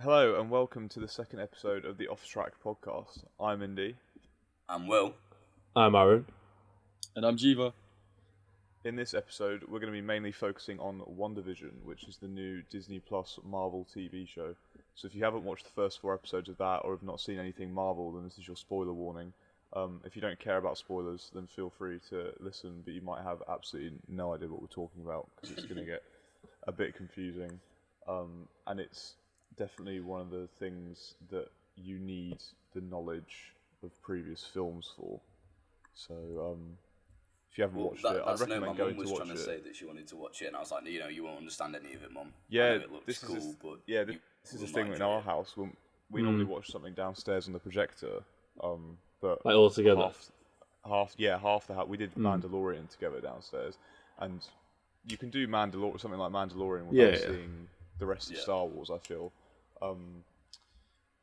Hello and welcome to the second episode of the Off Track podcast. I'm Indy. I'm Will. I'm Aaron. And I'm Jiva. In this episode, we're going to be mainly focusing on WandaVision, which is the new Disney Plus Marvel TV show. So if you haven't watched the first 4 episodes of that or have not seen anything Marvel, then this is your spoiler warning. If you don't care about spoilers, then feel free to listen, but you might have absolutely no idea what we're talking about because it's going to get a bit confusing. And it's definitely one of the things that you need the knowledge of previous films for. So, if you haven't watched it, I'd recommend going to watch it. My mum was trying to say that she wanted to watch it, and I was like, you won't understand any of it, Mum. Yeah, it looks cool, but this is the thing in our house. We normally watch something downstairs on the projector, but like all together. Half the house. We did Mandalorian together downstairs, and you can do something like Mandalorian without seeing the rest of Star Wars. I feel.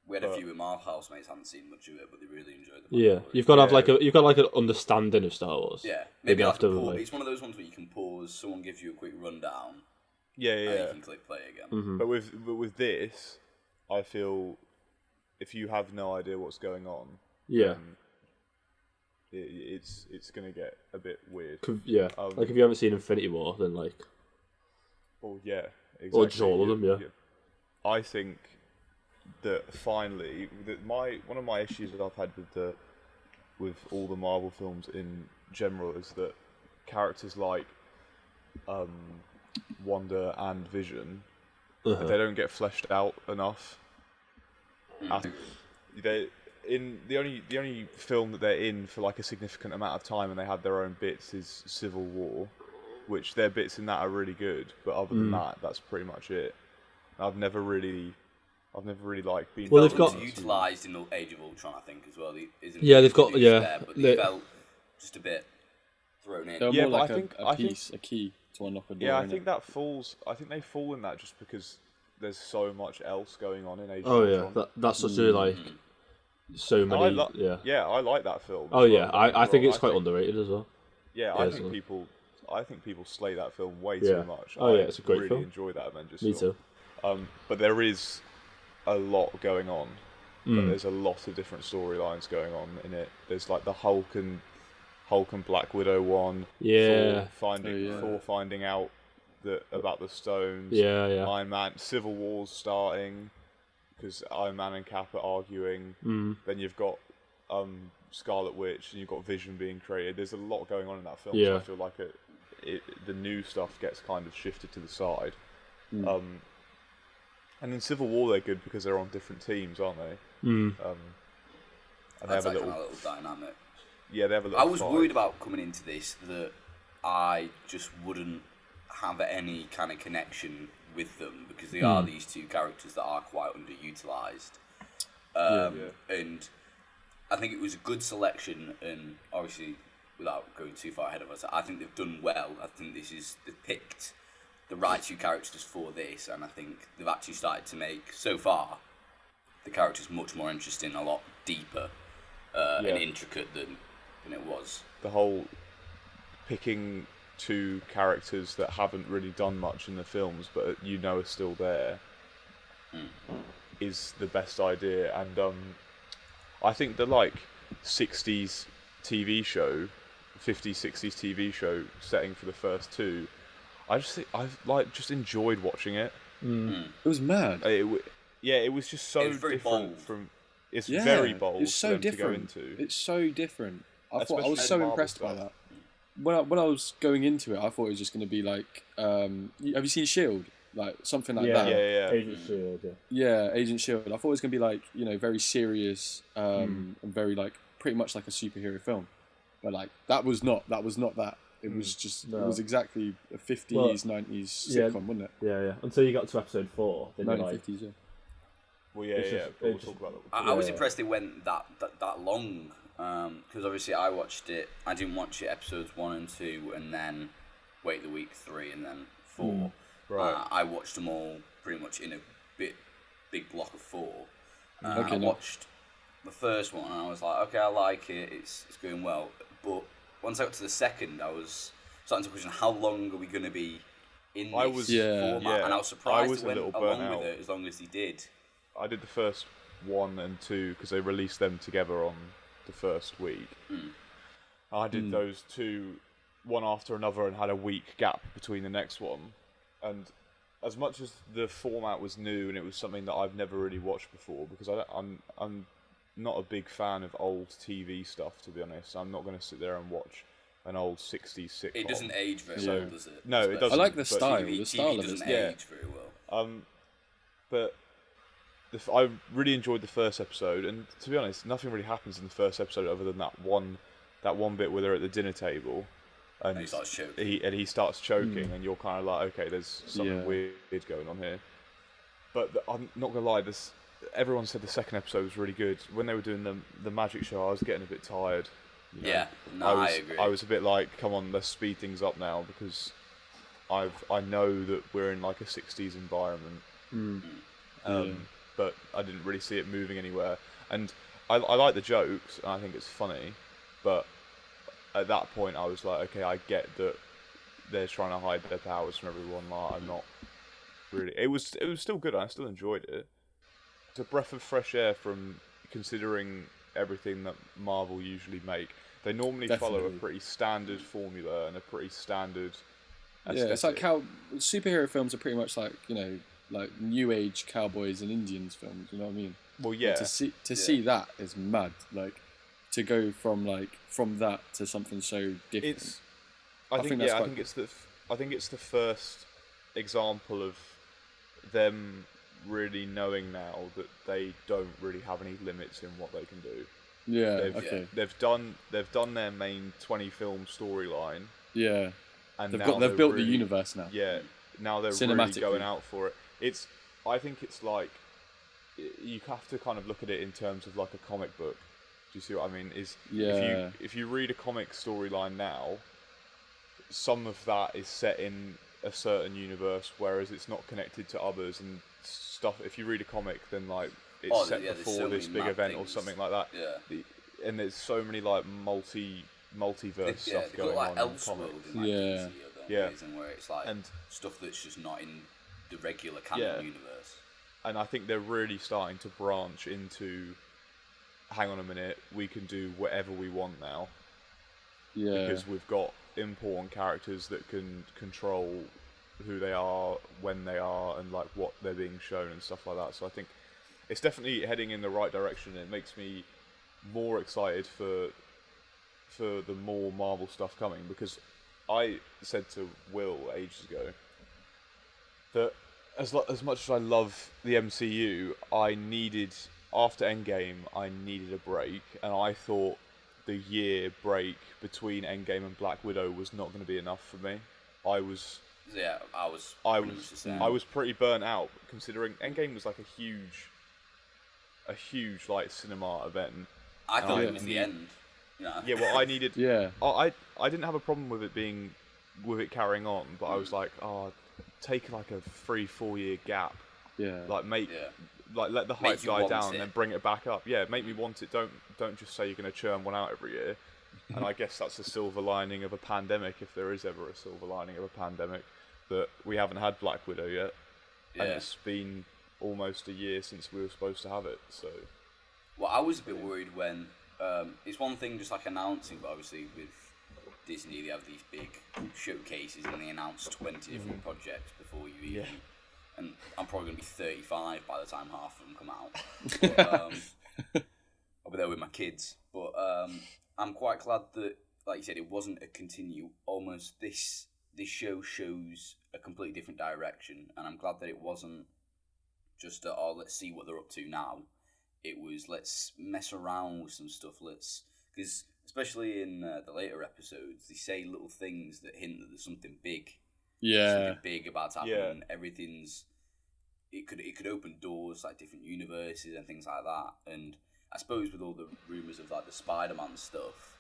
We had a few of my housemates haven't seen much of it, but they really enjoyed it. Yeah, you've got to have an understanding of Star Wars. Yeah, maybe after it's one of those ones where you can pause. Someone gives you a quick rundown. Yeah. And you can click play again. Mm-hmm. But with this, I feel if you have no idea what's going on, it's gonna get a bit weird. Yeah, like if you haven't seen Infinity War, then like, well, yeah, exactly. Or just all of them, yeah. I think that finally, one of my issues that I've had with all the Marvel films in general is that characters like Wanda and Vision, they don't get fleshed out enough. The only film that they're in for like a significant amount of time and they have their own bits is Civil War, which their bits in that are really good, but other than that, that's pretty much it. I've never really like been. Well, they've got utilised in the Age of Ultron, I think, as well. They've got there, but they felt just a bit thrown in. They're more like a key to unlock a door. Yeah, I think they fall in that just because there's so much else going on in Age of Ultron. Oh yeah, that's such a so many. I like that film. Oh yeah, I think it's quite underrated as well. Yeah, I think people slay that film way too much. Oh yeah, it's a great film. I really enjoy that Avengers film. Me too. But there is a lot going on. There's a lot of different storylines going on in it. There's like the Hulk and Black Widow one. Yeah. Thor finding out about the stones. Yeah. Iron Man, Civil War's starting because Iron Man and Cap are arguing. Then you've got Scarlet Witch and you've got Vision being created. There's a lot going on in that film. So I feel like the new stuff gets kind of shifted to the side. And in Civil War they're good because they're on different teams, aren't they? And they have a little dynamic. Yeah, they have a little. I was worried about coming into this that I just wouldn't have any kind of connection with them because they are these two characters that are quite underutilised. And I think it was a good selection, and obviously, without going too far ahead of us, I think they've done well. I think they've picked the right two characters for this, and I think they've actually started to make, so far, the characters much more interesting, a lot deeper and intricate than it was. The whole picking two characters that haven't really done much in the films, but are still there, is the best idea. And I think the 60s TV show, 50s, 60s TV show setting for the first two, I've just enjoyed watching it. It was mad. It was just so different bold. from. It's very bold. It's so different. To go into. It's so different. I was so impressed by that. When I was going into it, I thought it was just going to be like. Have you seen Shield? Like something like that. Yeah. Agent Shield. Yeah, Agent Shield. I thought it was going to be like very serious and very pretty much like a superhero film, but that was not that. It was just it was exactly a 50s, 90s sitcom, wasn't it? Yeah. Until you got to episode 4, then 1950s, yeah. Well, but we'll talk about that. I was impressed they went that long because obviously I watched it. I didn't watch it episodes 1 and 2 and then wait the week 3 and then 4. Right. I watched them all pretty much in a big block of 4. I watched the first one and I was like, okay, I like it. It's going well, but once I got to the second, I was starting to question how long are we going to be in this format, and I was surprised it went along with it as long as he did. I did the first 1 and 2 because they released them together on the first week. I did those 2 one after another and had a week gap between the next one. And as much as the format was new and it was something that I've never really watched before, because I'm not a big fan of old TV stuff, to be honest. I'm not going to sit there and watch an old 60s sitcom. It doesn't age very well, does it? No, it doesn't. I like the but style. TV, The style of it. doesn't age very well. But I really enjoyed the first episode, and to be honest, nothing really happens in the first episode other than that one bit where they're at the dinner table, and he starts choking. He starts choking, and you're kind of like, okay, there's something weird going on here. But I'm not gonna lie, everyone said the second episode was really good. When they were doing the magic show, I was getting a bit tired. You know? I agree. I was a bit like, come on, let's speed things up now, because I know that we're in like a 60s environment. But I didn't really see it moving anywhere. And I like the jokes, and I think it's funny, but at that point I was like, okay, I get that they're trying to hide their powers from everyone. Like, I'm not really. It was still good. I still enjoyed it. It's a breath of fresh air from considering everything that Marvel usually make. They normally follow a pretty standard formula and a pretty standard aesthetic. Yeah, it's like how superhero films are pretty much like, like new age cowboys and Indians films. You know what I mean? Well, yeah. Like to see that is mad. Like to go from that to something so different. I think it's the first example of them really knowing now that they don't really have any limits in what they can do. Yeah. They've done their main 20-film storyline. Yeah. And they've built the universe now. Yeah. Now they're really going out for it. I think it's like, you have to kind of look at it in terms of like a comic book. Do you see what I mean? If you read a comic storyline now, some of that is set in a certain universe, whereas it's not connected to others and stuff. If you read a comic, then like it's set before this big event or something like that. Yeah. And there's so many like multiverse stuff going on in comics. DC, where it's like stuff that's just not in the regular canon universe. And I think they're really starting to branch into, hang on a minute, we can do whatever we want now. Yeah. Because we've got important characters that can control who they are, when they are, and like what they're being shown and stuff like that. So I think it's definitely heading in the right direction. It makes me more excited for the more Marvel stuff coming, because I said to Will ages ago that as much as I love the MCU, after Endgame, I needed a break, and I thought the year break between Endgame and Black Widow was not going to be enough for me. I was pretty burnt out, considering Endgame was like a huge like cinema event. I thought it was the end. Yeah. Yeah, well, I needed. Yeah. I didn't have a problem with it carrying on, but I was like, take like a 3-4 year gap. Yeah. Like let the hype die down and then bring it back up. Yeah, make me want it. Don't just say you're going to churn one out every year. And I guess that's the silver lining of a pandemic, if there is ever a silver lining of a pandemic, that we haven't had Black Widow yet. Yeah. And it's been almost a year since we were supposed to have it. So. Well, I was a bit worried when it's one thing just like announcing, but obviously with Disney they have these big showcases and they announce 20 different projects before you even. And I'm probably going to be 35 by the time half of them come out. But, I'll be there with my kids. But I'm quite glad that, like you said, it wasn't a continue. Almost this show shows a completely different direction, and I'm glad that it wasn't just let's see what they're up to now. It was, let's mess around with some stuff. Because especially in the later episodes, they say little things that hint that there's something big. Yeah. Something big about to happen. And everything's. It could open doors, like different universes and things like that. And I suppose with all the rumours of like the Spider-Man stuff,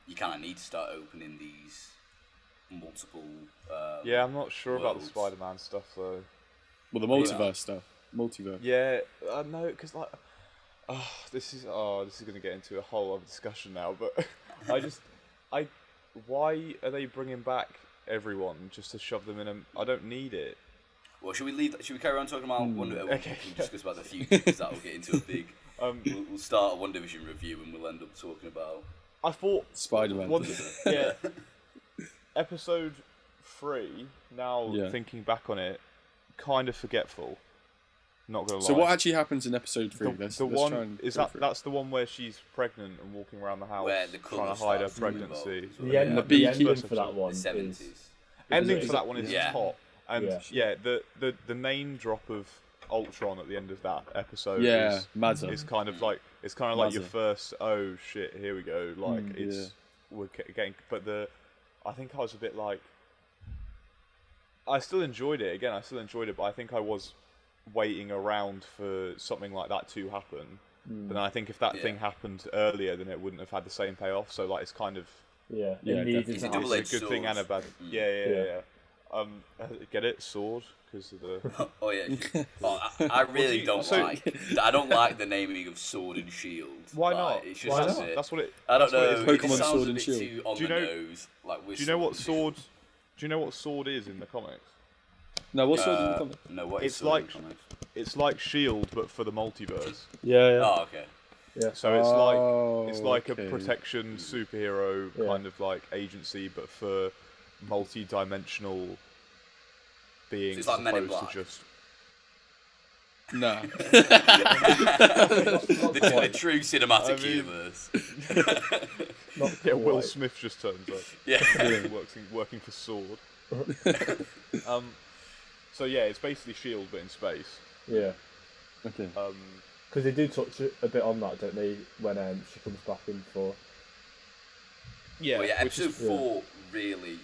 you kind of need to start opening these multiple. I'm not sure worlds. about the Spider-Man stuff though. Well, the multiverse stuff. Multiverse. Yeah, no, because like, this is going to get into a whole other discussion now. But why are they bringing back everyone just to shove them in? I don't need it. Well, should we leave? Should we carry on talking about Wonder? Okay. We'll discuss about the future because that will get into a big. We'll start a WandaVision review and we'll end up talking about. I thought Spider-Man. Yeah. Episode 3. Now thinking back on it, kind of forgetful. Not gonna lie. So what actually happens in episode 3? That's the one where she's pregnant and walking around the house Where the trying to colour hide her starts to move pregnancy. on. The ending first for that episode. one The is 70s. Ending is for that one is Yeah. top. And Yeah. the name drop of Ultron at the end of that episode Yeah, is Mazza. kind of like your Mazza. first oh shit, here we go, like we're getting, but I think I was a bit like, I still enjoyed it, but I think I was waiting around for something like that to happen. But then I think if that thing happened earlier, then it wouldn't have had the same payoff. So like it's kind of it Yeah, needed It's to a happen. double-edged a good thing and a bad. Yeah. Get it? Sword because of the. Oh yeah. I really don't I don't like the naming of Sword and Shield. Why Like, not? It's just Why that's not? it. That's what it. I don't that's what know. it is. It Pokemon sounds Sword a and bit Shield. too on Do you the know- nose. Like Do you know what sword? Do you know what sword is in the comics? No, what's sword in the comic? No, what is It's Sword like in comics? it's like Shield but for the multiverse. Yeah. Oh, okay. So it's like a okay. protection superhero kind of like agency, but for multi-dimensional beings, it's like as Men in opposed Black. to just. Nah. the true cinematic universe. Yeah, Will Smith just turns up. Yeah. working for Sword. So yeah, it's basically Shield but in space. Yeah. Okay. Because they do touch a bit on that, don't they? When she comes back in for. Yeah. Well, yeah, which episode is, 4 really.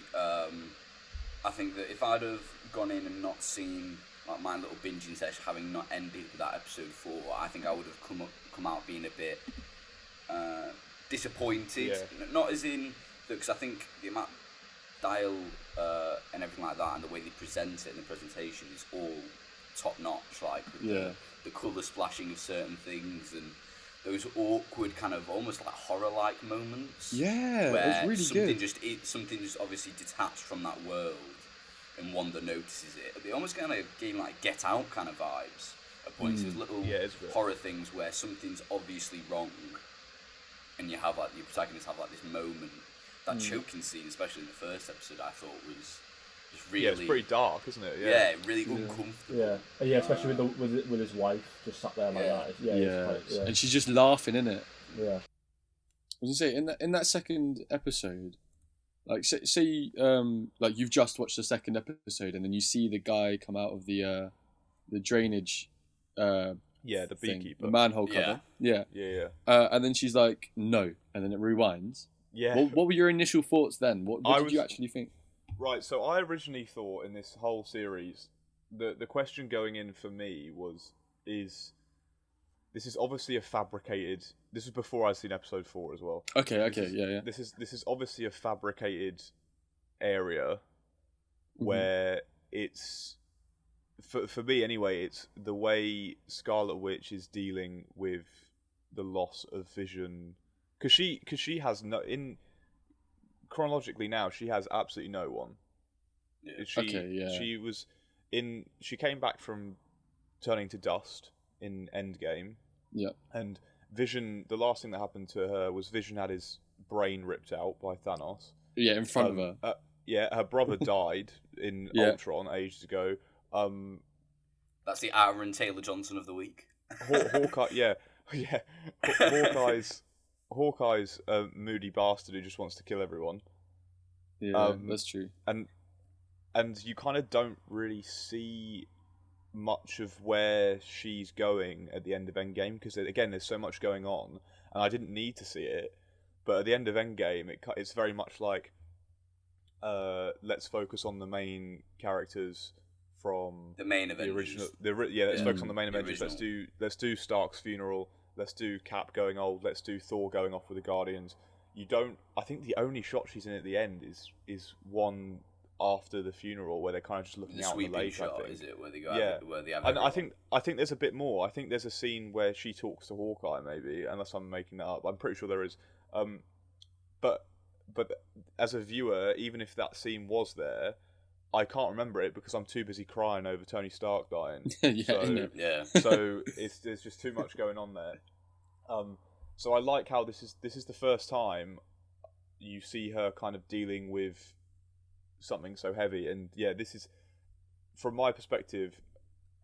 I think that if I'd have gone in and not seen like my little binging session, having not ended with that episode 4, I think I would have come out being a bit disappointed. Yeah. Not as in because I think the amount style and everything like that, and the way they present it in the presentation is all top notch. Like with the colour splashing of certain things and those awkward kind of almost like horror-like moments. Yeah, where it was really good. Something just obviously detached from that world, and one that notices it. They almost kind of gave like Get Out kind of vibes at points. There's little horror things where something's obviously wrong, and you have like your protagonist have like this moment. That choking scene, especially in the first episode, I thought was really. Yeah, it's pretty dark, isn't it? Yeah, really uncomfortable. Yeah, especially with his wife just sat there like that. Yeah, and she's just laughing, innit? Yeah. I was gonna say in that second episode, like say like you've just watched the second episode and then you see the guy come out of the drainage. The thing, beekeeper, the manhole cover. Yeah. And then she's like, no, and then it rewinds. Yeah. What were your initial thoughts then? What did you actually think? Right, so I originally thought in this whole series, the question going in for me is this is obviously a fabricated. This is before I'd seen episode 4 as well. Okay, yeah. This is obviously a fabricated area where it's for me anyway. It's the way Scarlet Witch is dealing with the loss of Vision. Because she has no chronologically now she has absolutely no one. Yeah. She came back from turning to dust in Endgame. Yeah. And Vision, the last thing that happened to her was Vision had his brain ripped out by Thanos. Yeah, in front of her. Her brother died in Ultron ages ago. That's the Aaron Taylor Johnson of the week. Hawkeye, Hawkeye's a moody bastard who just wants to kill everyone. Yeah, that's true. And you kind of don't really see much of where she's going at the end of Endgame because again, there's so much going on, and I didn't need to see it. But at the end of Endgame, it's very much like, let's focus on the main characters from the main Avengers. The original. Let's focus on the main the Avengers. original. Let's do Stark's funeral. Let's do Cap going old. Let's do Thor going off with the Guardians. I think the only shot she's in at the end is one after the funeral where they're kind of just looking out on the lake. Shot, I think. Is it where they go? Where they have and everyone? I think there's a bit more. I think there's a scene where she talks to Hawkeye, maybe, unless I'm making that up. I'm pretty sure there is. But as a viewer, even if that scene was there, I can't remember it because I'm too busy crying over Tony Stark dying. Yeah, so, isn't it? Yeah. so there's just too much going on there. So I like how this is the first time you see her kind of dealing with something so heavy, and yeah, this is, from my perspective,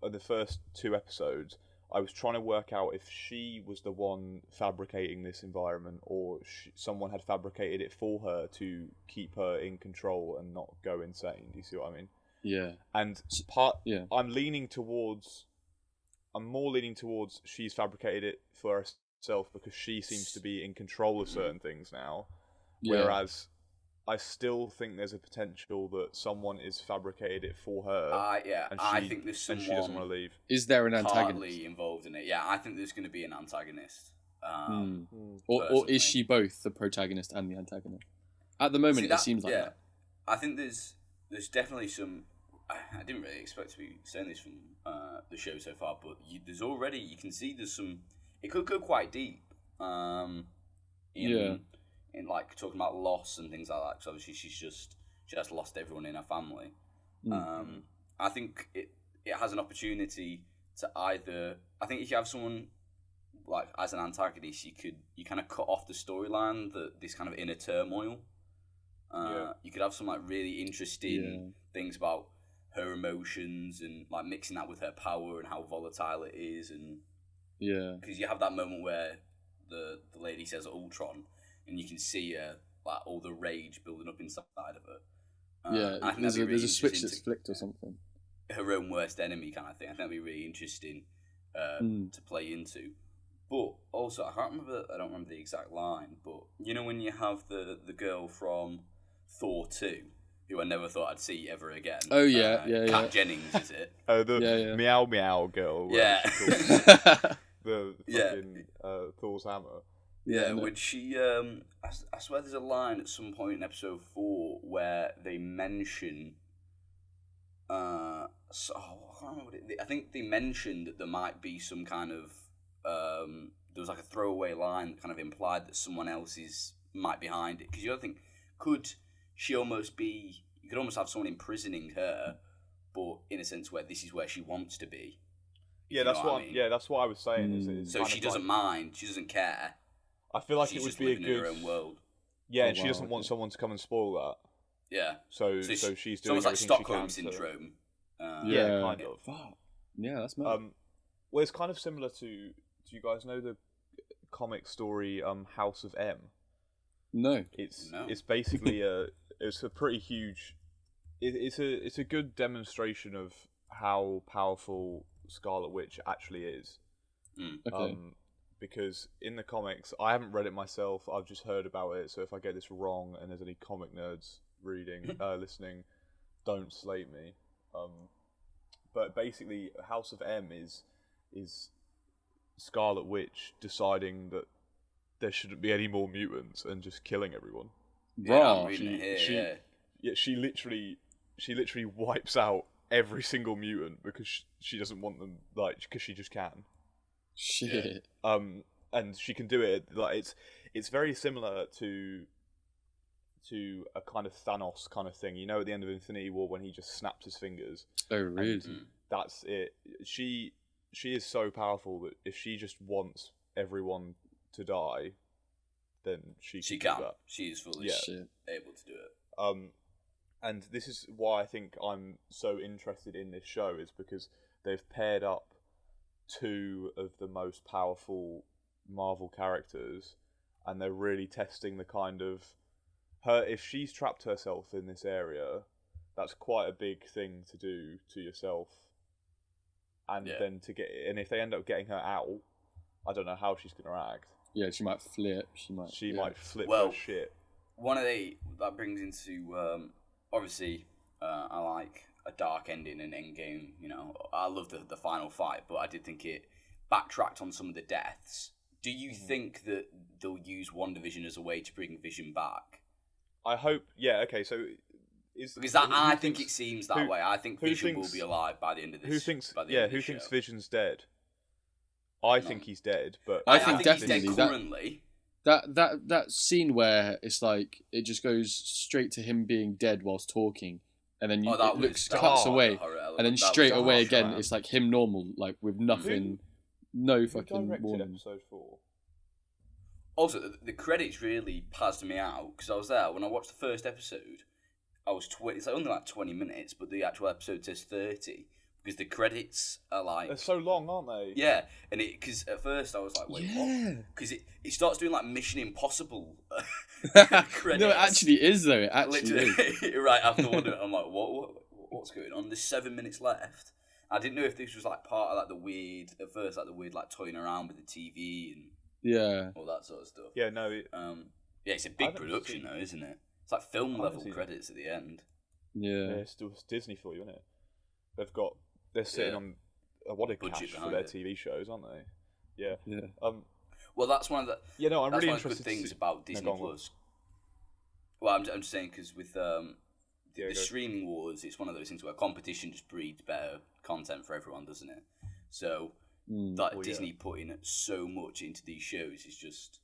in the first 2 episodes, I was trying to work out if she was the one fabricating this environment, or someone had fabricated it for her to keep her in control and not go insane. Do you see what I mean? Yeah. And Yeah. I'm more leaning towards she's fabricated it for herself because she seems to be in control of certain things now. Yeah. Whereas I still think there's a potential that someone is fabricated it for her. I think there's someone and she doesn't want to leave. Is there an antagonist? Partly involved in it. Yeah, I think there's going to be an antagonist. Or is she both the protagonist and the antagonist? At the moment, it seems like that. I think there's definitely some. I didn't really expect to be saying this from the show so far, but there's already, you can see there's some. It could go quite deep. In like talking about loss and things like that, because obviously she has lost everyone in her family. I think it has an opportunity to either. I think if you have someone like as an antagonist, you kind of cut off the storyline, this kind of inner turmoil. You could have some like really interesting things about her emotions and like mixing that with her power and how volatile it is, and because you have that moment where the lady says Ultron, and you can see like all the rage building up inside of her. I think there's a switch that's flicked or something. Her own worst enemy kind of thing. I think that'd be really interesting to play into. But also, I don't remember the exact line, but you know when you have the girl from Thor 2, who I never thought I'd see ever again. Oh yeah, Kat Jennings, is it? Oh, the meow meow girl. Yeah. The fucking Thor's hammer. Yeah, when she, I swear there's a line at some point in episode 4 where they mention, I can't remember I think they mentioned that there might be some kind of, there was like a throwaway line that kind of implied that someone else might be behind it. Because you don't think, could she almost be, you could almost have someone imprisoning her, but in a sense where this is where she wants to be. Yeah, that's what I mean? That's what I was saying. So she doesn't mind, she doesn't care. I feel like she's it would just be a living good. in her own world. Yeah, and she doesn't want someone to come and spoil that. Yeah. So she's doing almost like everything Stockholm she can syndrome. Yeah, kind of. Fuck. Yeah, that's mad. Well, it's kind of similar to. Do you guys know the comic story House of M? No. It's basically it's a pretty huge. It's a good demonstration of how powerful Scarlet Witch actually is. Okay. Because in the comics, I haven't read it myself. I've just heard about it. So if I get this wrong, and there's any comic nerds listening, don't slate me. But basically, House of M is Scarlet Witch deciding that there shouldn't be any more mutants and just killing everyone. Yeah, she literally wipes out every single mutant because she doesn't want them, like, because she just can. Shit. And she can do it like it's very similar to a kind of Thanos kind of thing. You know, at the end of Infinity War when he just snapped his fingers. Oh, really? That's it. She is so powerful that if she just wants everyone to die, then she can. Do that. She is fully able to do it. And this is why I think I'm so interested in this show, is because they've paired up 2 of the most powerful Marvel characters, and they're really testing the kind of her. If she's trapped herself in this area, that's quite a big thing to do to yourself. And then and if they end up getting her out, I don't know how she's going to act. Yeah, she might flip. She might flip her shit. That brings into obviously I like a dark ending and Endgame. You know, I love the final fight, but I did think it backtracked on some of the deaths. Do you think that they'll use WandaVision as a way to bring Vision back? I hope. Yeah. Okay. So. I think it seems that way. I think Vision will be alive by the end of this. Who thinks Vision's dead? I think he's dead, but I think definitely he's dead currently. That scene where it's like it just goes straight to him being dead whilst talking, and then Oh, that it was looks that cuts was away, the horror element. and then That was straight harsh, away again, man. it's like him normal, like with nothing, no Who fucking directed warning. episode 4? Also, the credits really passed me out because I was there when I watched the first episode. I was it's like only like 20 minutes, but the actual episode says 30 because the credits are like They're so long, aren't they? yeah, and because at first I was like, wait, what? Because it starts doing like Mission Impossible credits. No, it actually is though. It actually is. Literally, right after one, I'm like, what's going on? There's 7 minutes left. I didn't know if this was like part of like the weird at first, like the weird like toying around with the TV and Yeah. all that sort of stuff. Yeah, no. Yeah, it's a I big haven't production seen- though, isn't it? It's like film haven't level seen it. credits at the end. Yeah. It's still Disney for you, isn't it? They're sitting Yeah. on a lot of Budget cash for behind their it. TV shows, aren't they? Yeah. Yeah. Well, that's one of the Yeah, no, I'm that's really one of the good interested. things to see... about Disney go on. Plus. Well, I'm just saying because with the go. streaming wars, it's one of those things where competition just breeds better content for everyone, doesn't it? So like Well, yeah. Disney putting so much into these shows is just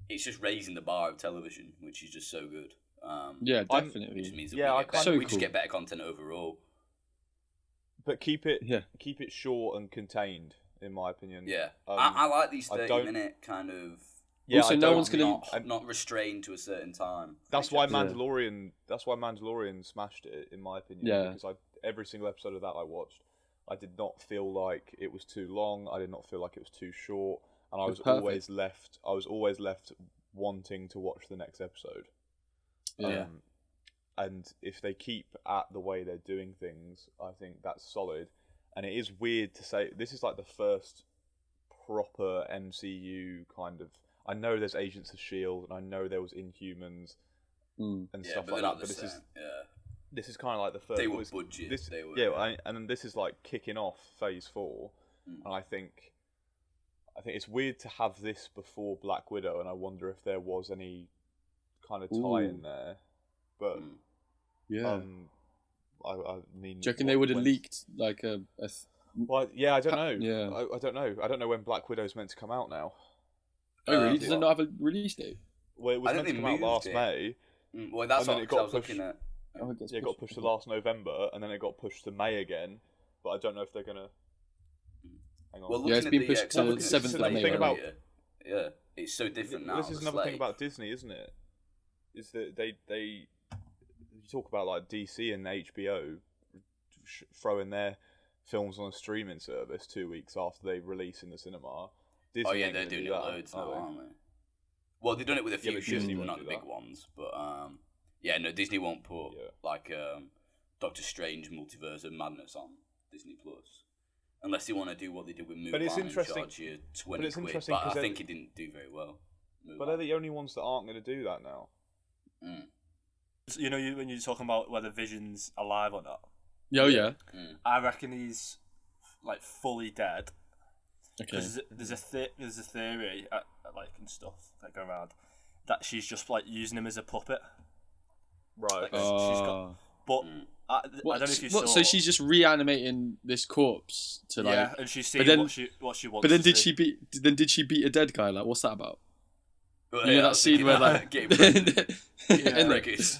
it's just raising the bar of television, which is just so good. Yeah, I'm- Which definitely. means that Yeah, I we, get better, So we just cool. get better content overall. But keep it Yeah. short and contained, in my opinion. Yeah, Um, I like these I 30-minute kind of. Yeah, Also, I no don't- one's gonna- not restrained to a certain time. That's why Yeah. Mandalorian. That's why Mandalorian smashed it, in my opinion. Yeah. Because every single episode of that I watched, I did not feel like it was too long. I did not feel like it was too short, and I It was was perfect. always left. I was always left wanting to watch the next episode. Yeah. And if they keep at the way they're doing things, I think that's solid. And it is weird to say this is like the first proper MCU kind of. I know there's Agents of Shield, and I know there was Inhumans and Yeah, stuff but like they're that. not But the this is same. Yeah. this is kind of like the first. They were budget. This, They were, yeah, and then this is like kicking off Phase 4, Mm. and I think it's weird to have this before Black Widow, and I wonder if there was any kind of tie in Ooh. there. But Yeah. I mean, Do you reckon they would have when- leaked like a Well, yeah, I don't know. Yeah. I don't know. I don't know when Black Widow's meant to come out now. Oh really? yeah. Does it not have a release date? Well, it was I think meant to they come out last moved it. May. Well, that's And then what it 'cause got I was pushed. looking at. Oh, it gets Yeah, it got pushed to last November, and then it got pushed to May again. But I don't know if they're gonna. Hang on. Well, Yeah, looking it's at been the, pushed yeah, 'cause to I'm the looking at 7th the of slate May, Think about- earlier. Yeah, it's so different now. This is the another thing slate. about Disney, isn't it? Is that they you talk about like DC and HBO throwing their films on a streaming service 2 weeks after they release in the cinema. Disney Oh yeah, ain't they're gonna doing do it that, loads now, are they? aren't they? Well, they've done it with a few but shows, Disney but won't not do the big that. ones. But yeah, no, Disney won't put Yeah. like Doctor Strange Multiverse of Madness on Disney Plus. Unless they want to do what they did with Mulan But it's and interesting- charge you 20 it's quid. interesting But 'cause I they're- think it didn't do very well. But they're the only ones that aren't going to do that now. Mm. You know, when you're talking about whether Vision's alive or not, Yeah, oh, yeah. I reckon he's like fully dead. Okay. Because there's a theory, like and stuff that go around, that she's just like using him as a puppet. Right. Like, Okay. she's got, but I don't know if you saw. So she's just reanimating this corpse to like. yeah, and she's but seeing then- what she wants. But then to did see. she beat? Then did she beat a dead guy? Like, what's that about? Well, You know yeah, I that was scene thinking where that, like, getting pregnant. and, like- Crickets.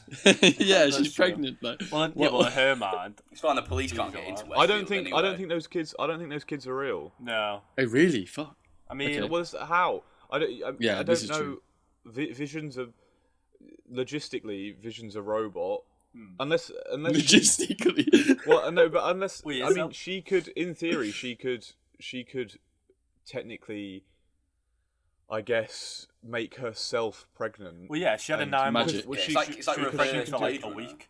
yeah, That's she's true. pregnant. Like, Well, what- in her mind, It's fine. The police can't get into it. I don't think those kids. I don't think those kids are real. no. oh really? Fuck. I mean, Okay. Well, how? I don't. Yeah, I this don't is know. true. Vision's a logistically. Vision's a robot. Hmm. Unless Logistically. well, no, but unless Well, yeah, I mean, so- she could, in theory, she could technically, I guess, make herself pregnant. well, yeah, she had a and 9 month. magic. Was Yeah, she- it's like she was reverse pregnant for like a dating, week.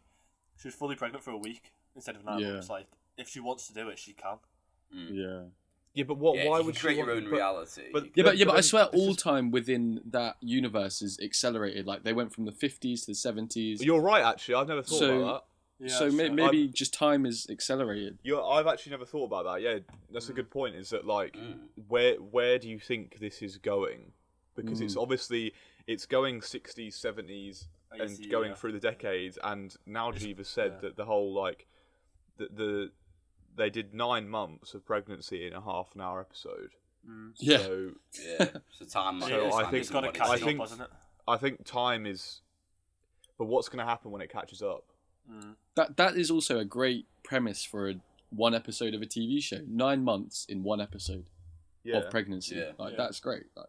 She was fully pregnant for a week instead of 9 Yeah. months. Like, if she wants to do it, she can. yeah. Yeah, but what? Yeah, why if you would can create she your want- own but- reality? but- you Yeah, can- but I then swear this all is- time within that universe is accelerated. Like they went from the 50s to the 70s. You're right. Actually, I've never thought So- about that. Yeah, so sure. maybe just time is accelerated. I've actually never thought about that. Yeah, that's a good point. Is that like Mm. where do you think this is going? Because it's obviously it's going 60s, 70s, and 80, going yeah. through the decades. And now Jeeva said yeah. that the whole like they did 9 months of pregnancy in a half an hour episode. Yeah. So Yeah, so time. So it's, I think- it's got to what catch I up, think- hasn't it? I think time is. But what's going to happen when it catches up? That is also a great premise for one episode of a TV show. 9 months in one episode of pregnancy. Yeah. That's great. Like,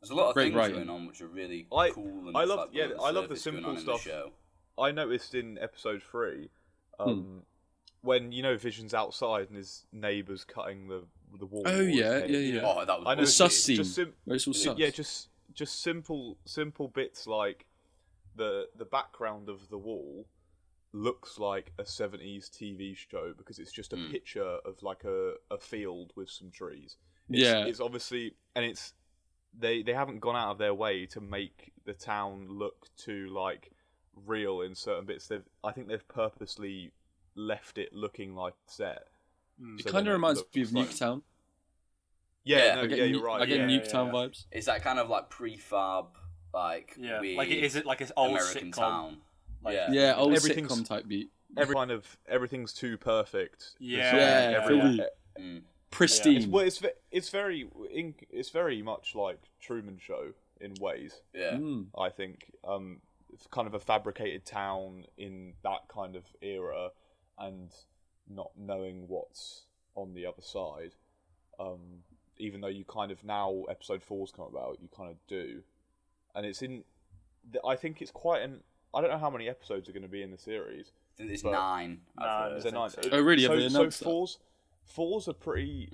there's a lot of great things writing. going on which are really I cool. And I it's love like yeah brilliant I love the service going simple on in stuff. the show. I noticed in episode 3, when Vision's outside and his neighbours cutting the wall. Oh yeah. Oh, that was I know The sus scene. Just Where it's all sus. Yeah, just simple bits like the background of the wall looks like a 70s TV show because it's just a picture of like a field with some trees. It's obviously, and it's they haven't gone out of their way to make the town look too like real in certain bits. I think they've purposely left it looking like set. It kind of reminds me of Nuketown. Yeah, You're right. I get Nuketown vibes. It's that kind of like prefab, like weird like is it like an old American sitcom? town. Like, Old Everything's- sitcom type beat. Everything's too perfect. Pristine. It's very much like Truman Show in ways. Yeah. I think it's kind of a fabricated town in that kind of era, and not knowing what's on the other side. Even though you kind of now episode 4's come about, you kind of do, and it's in. I think it's quite an. I don't know how many episodes are going to be in the series. I think there's But- 9. Is there 9? so. Oh, really? Have they So announced that? four's a pretty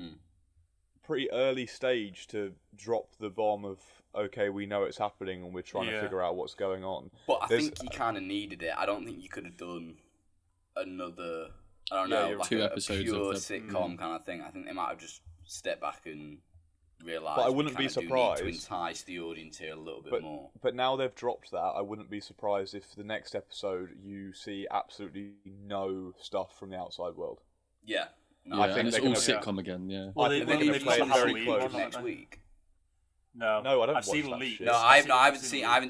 early stage to drop the bomb of okay, we know it's happening and we're trying to figure out what's going on. But I think you kind of needed it. I don't think you could have done another. I don't know, like 2 a episodes pure of sitcom kind of thing. I think they might have just stepped back and realised. But I wouldn't we be kinda do surprised. need to entice the audience here a little bit more. But now they've dropped that, I wouldn't be surprised if the next episode you see absolutely no stuff from the outside world. Yeah. No, Yeah, I think and it's they're all gonna- sitcom again. Yeah. Well, I they, think well, they're they've gonna got play the it very Halloween close. one, haven't next they? week. No, No, I don't I've watch seen that leaks. shit. No, I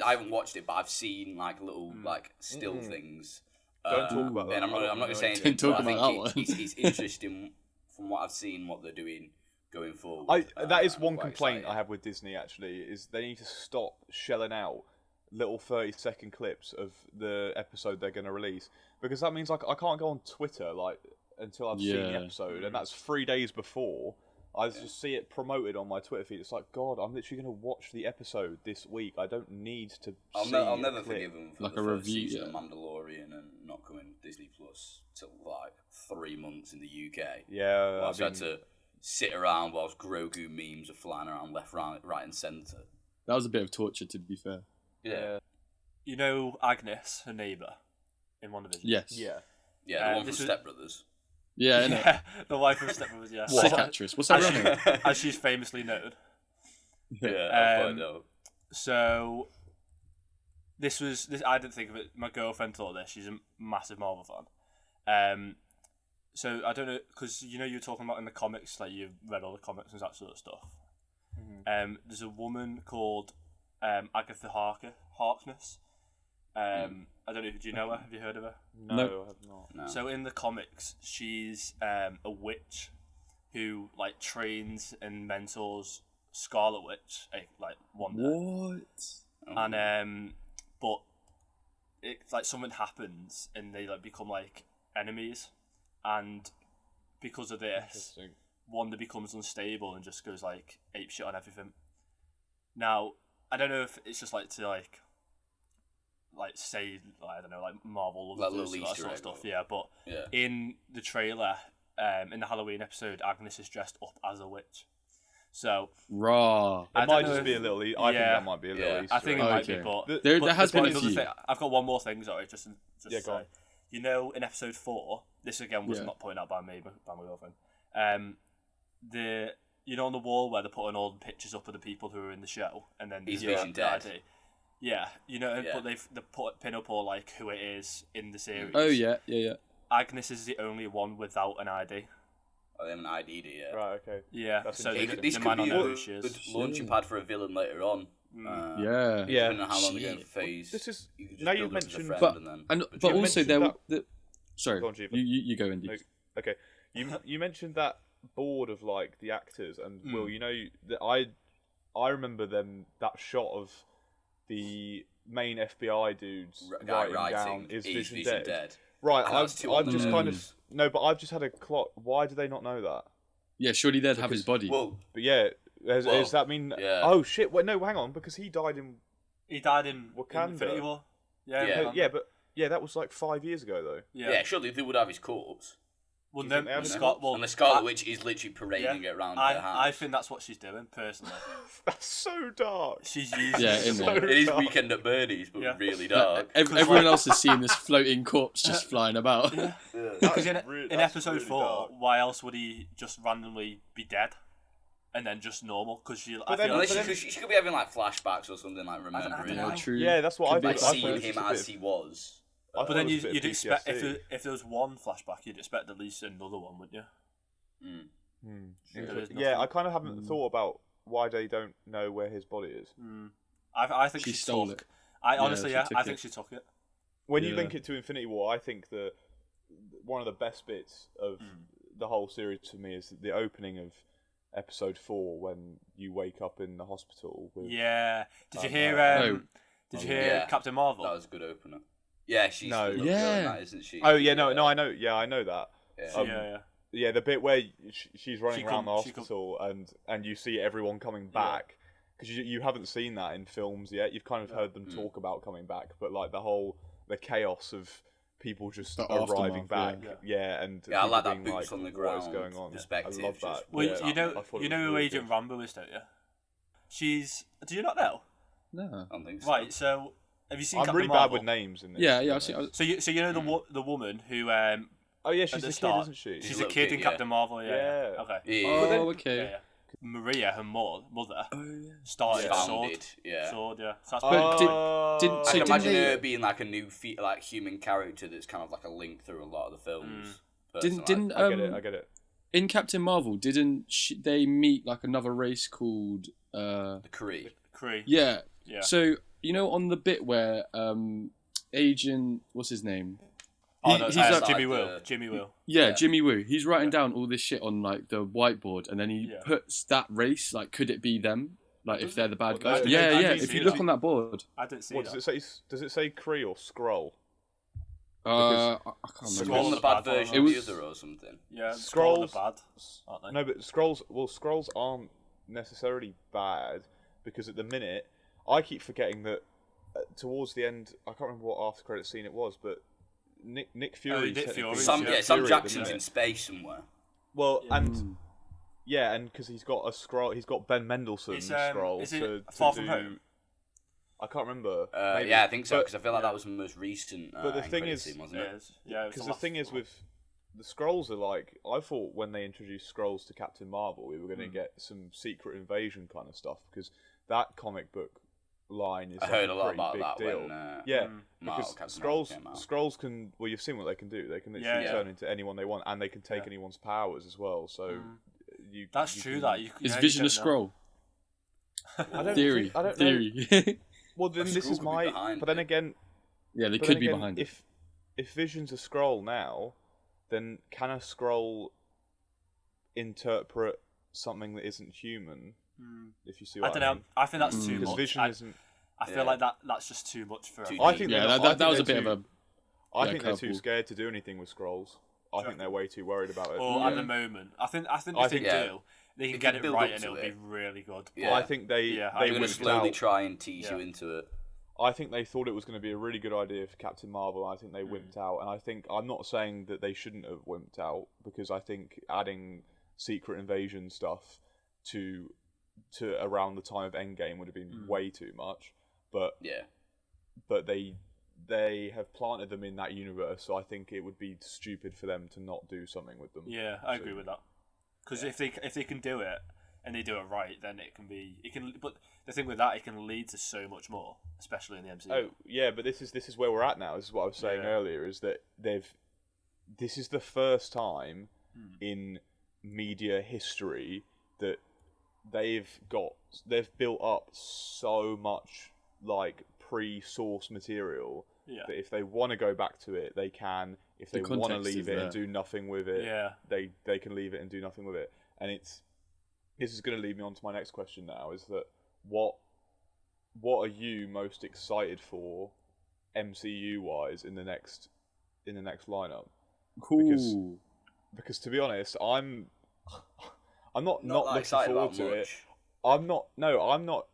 I haven't watched it, but I've seen like little like still things. Don't talk about that. And I'm not going to say Don't anything. talk but I about think that one. it's interesting from what I've seen, what they're doing going forward. That is I'm one quite complaint excited. I have with Disney. Actually, is they need to stop shelling out little 30-second clips of the episode they're going to release, because that means like I can't go on Twitter like until I've seen the Yeah. episode, and that's 3 days before. I just see it promoted on my Twitter feed. It's like, God, I'm literally going to watch the episode this week. I don't need to. I'll a never clip. forgive them for Like the a first review, season yeah. of Mandalorian and not coming to Disney Plus till like 3 months in the UK. Yeah, Whilst I had to sit around whilst Grogu memes are flying around left, right, and centre. That was a bit of torture, to be fair. Yeah. You know Agnes, her neighbour, in WandaVision? Yes. yeah. Yeah, the one from this is- Step Brothers. Yeah, innit? Yeah, the wife of Step Brothers, yeah. Sick actress. What's that real name? As she's famously known. Yeah, I'll find Um, out. So, this I didn't think of it. My girlfriend thought this. She's a massive Marvel fan. So, I don't know, because you were talking about in the comics, like you've read all the comics and that sort of stuff. There's a woman called Agatha Harkness. I don't know, do you know her? Have you heard of her? No, Nope. I have not. No. So in the comics, she's a witch who like trains and mentors Scarlet Witch, like Wanda. What? And but it's like something happens and they like become like enemies, and because of this, Interesting. Wanda becomes unstable and just goes like ape shit on everything. Now I don't know if it's just like to like say I don't know, like Marvel Like loves little that Easter sort of egg stuff, or- yeah. But Yeah. in the trailer, in the Halloween episode, Agnes is dressed up as a witch. So Raw. I It don't might know just if- be a little. I think yeah. that might be a little. Yeah. Easter I think it egg. might be, Okay. but There has been a another few. thing- I've got one more thing. Sorry, just Yeah, to go on. say. In episode 4, this again was Yeah. not pointed out by me, but by my girlfriend. On the wall where they're putting all the pictures up of the people who are in the show, and then He's the Vision dead. ID. Yeah, Yeah. but they pin up all like who it is in the series. Oh, yeah. Agnes is the only one without an ID. Oh, they haven't ID'd it yet. Right. Okay. Yeah, That's so interesting. they, This they could might not be know a who she good is. launching pad for a villain later on. Yeah. Yeah. Depending on how long they're going Shit. for phase. This is- you could just now you've build up as a mentioned- friend But, and then- and, but but you also, mentioned there. Sorry. Go on, Jeevan. You go, Indy. No, Okay, you mentioned that board of like the actors, and Will, that I remember that shot of the main FBI dudes guy writing down writing is "Is Vision dead? Right, And that's I've just kind of Wandavisions. no, but I've just had a clock. Why do they not know that? Yeah, surely they'd have his body. Well, But yeah, Well, does that mean? yeah. Oh shit! Wait, no, hang on, because he died in. He died in Wakanda. Infinity War. Yeah, Yeah. Wakanda. Yeah, but that was like 5 years ago though. yeah. Surely they would have his corpse. Well, Do you no, think they have his Scott. Well, And the Scarlet Witch is literally parading it around her house. I think that's what she's doing personally. That's so dark. She's using. Yeah, in there. It is Weekend at Bernie's, but Yeah. really dark. Everyone else is seeing this floating corpse just flying about. Yeah. Yeah. Because in That's episode really 4, dark. why else would he just randomly be dead, and then just normal? Because I then- feel like Unless she could be having like flashbacks or something, like remembering, know. like, True. Yeah, that's what Could I be like thought. I seeing thought it was him just a as bit he was. I thought But then it was a bit you'd of expect PTSD. if there was one flashback, you'd expect at least another one, wouldn't you? There is Yeah, nothing. I kind of haven't thought about why they don't know where his body is. I think She she stole took. it. I Yeah, honestly, she yeah, took I it. think she took it. When you Yeah. link it to Infinity War, I think that one of the best bits of the whole series to me is the opening of episode 4 when you wake up in the hospital. With, Yeah. Did you Oh, hear? no. Did you hear Yeah. Captain Marvel? That was a good opener. Yeah, she's No. the Yeah. girl in that, isn't she? Oh yeah, no, I know. Yeah, I know that. Yeah. Yeah. Yeah, the bit where she's running She around the come- she hospital and you see everyone coming back because you haven't seen that in films yet. You've kind of heard them talk about coming back, but like the chaos of people just The arriving aftermath, back, and Yeah, I people like that being boots like, on the what is ground going on? perspective, I love that. just- Well, Yeah, you I know, thought it you was know who really Agent good. Rambo is, don't you? She's. Do you not know? No. I don't think so. Right. So, have you seen I'm Captain really Marvel? bad with names in this. Yeah, to be yeah. honest. So you know the woman who Oh yeah, at she's the a start, kid, isn't she? she's a a kid kid, in yeah. Captain Marvel. Yeah. Yeah. Okay. Yeah. Oh, then- okay. Yeah. Maria, her mother, Oh, yeah. started Yeah. Sword. Founded, yeah. Sword. Yeah. So that's But didn't I so can didn't imagine they, her being like a new like human character that's kind of like a link through a lot of the films. didn't I get it. I get it. in Captain Marvel they meet like another race called the Kree. Kree. yeah. Yeah. So you know on the bit where Agent what's his name? Oh, no, he's like- Jimmy like Will. the- Jimmy Will. Yeah, Yeah. Jimmy Woo. He's writing down all this shit on like the whiteboard, and then he Yeah. puts that race. Like, could it be them? Like, if they're the bad What, guys? does it- Yeah, I yeah. didn't If see you it. look on that board, I didn't see What that. does it say? Does it say Kree or Skrull? I can't Skrull remember. One the the bad bad version one. of It the was- other or something. Yeah. Skrulls- Skrulls are bad, aren't they? No, but Skrulls aren't necessarily bad because at the minute I keep forgetting that towards the end I can't remember what after credit scene it was, but Nick Fury. Nick Fury, Sam yeah. Sam Fury at the Jackson's minute. in space somewhere. Well, and yeah, and because he's got a Skrull, he's got Ben Mendelsohn's It's, Skrull is it to Far do. From Home? I can't remember. Maybe. Yeah, I think so But- because I feel like that was the most recent. But the end thing credit is- scene, wasn't Yeah, it? it was the Because the last thing is one. with the Skrulls are like I thought when they introduced Skrulls to Captain Marvel we were going to get some secret invasion kind of stuff because that comic book line is I like heard a a lot pretty about big that deal. when Yeah, Marvel, because Captain Marvel Skrulls came out. Skrulls can well you've seen what they can do. They can literally Yeah. turn into anyone they want and they can take Yeah. anyone's powers as well. So That's you true. can- That you. Is yeah, you Vision a don't know. scroll? I don't Theory. think- I don't know. Theory. Well, then A this Skrull is could be my. behind But then it. again, yeah, they but could then be again, behind it. if Vision's a scroll now, then can a scroll interpret something that isn't human? If you see I what don't I know. mean. I think that's too Because much. Vision isn't. I feel Yeah. like that's just too much for. Too everyone. I think Yeah, they're not- I that think was a they're bit of too- a. I yeah, think they're too curveball. scared to do anything with scrolls. I think they're way too worried about it. Or at the moment, I think if they think- do, they They can can get it build right up and to it'll it. be really good. Yeah. I think they Yeah, They're they going to whipped slowly out. try and tease Yeah. you into it. I think they thought it was going to be a really good idea for Captain Marvel. I think they wimped out, and I think I'm not saying that they shouldn't have wimped out because I think adding Secret Invasion stuff to around the time of Endgame would have been way too much. But Yeah. they have planted them in that universe, so I think it would be stupid for them to not do something with them. Yeah, I agree with that. Because if they can do it and they do it right, then it can. But the thing with that, it can lead to so much more, especially in the MCU. Oh yeah, but this is where we're at now. This is what I was saying Yeah. earlier. Is that this is the first time in media history that they've built up so much like pre-source material that if they want to go back to it, they can. If they The want to context leave is it there. and do nothing with it, Yeah. they can leave it and do nothing with it. And this is going to lead me on to my next question now. Is that what are you most excited for MCU wise in the next in the next lineup. Cool. Because to be honest, I'm not that looking excited forward about to it. much. I'm not. No, I'm not.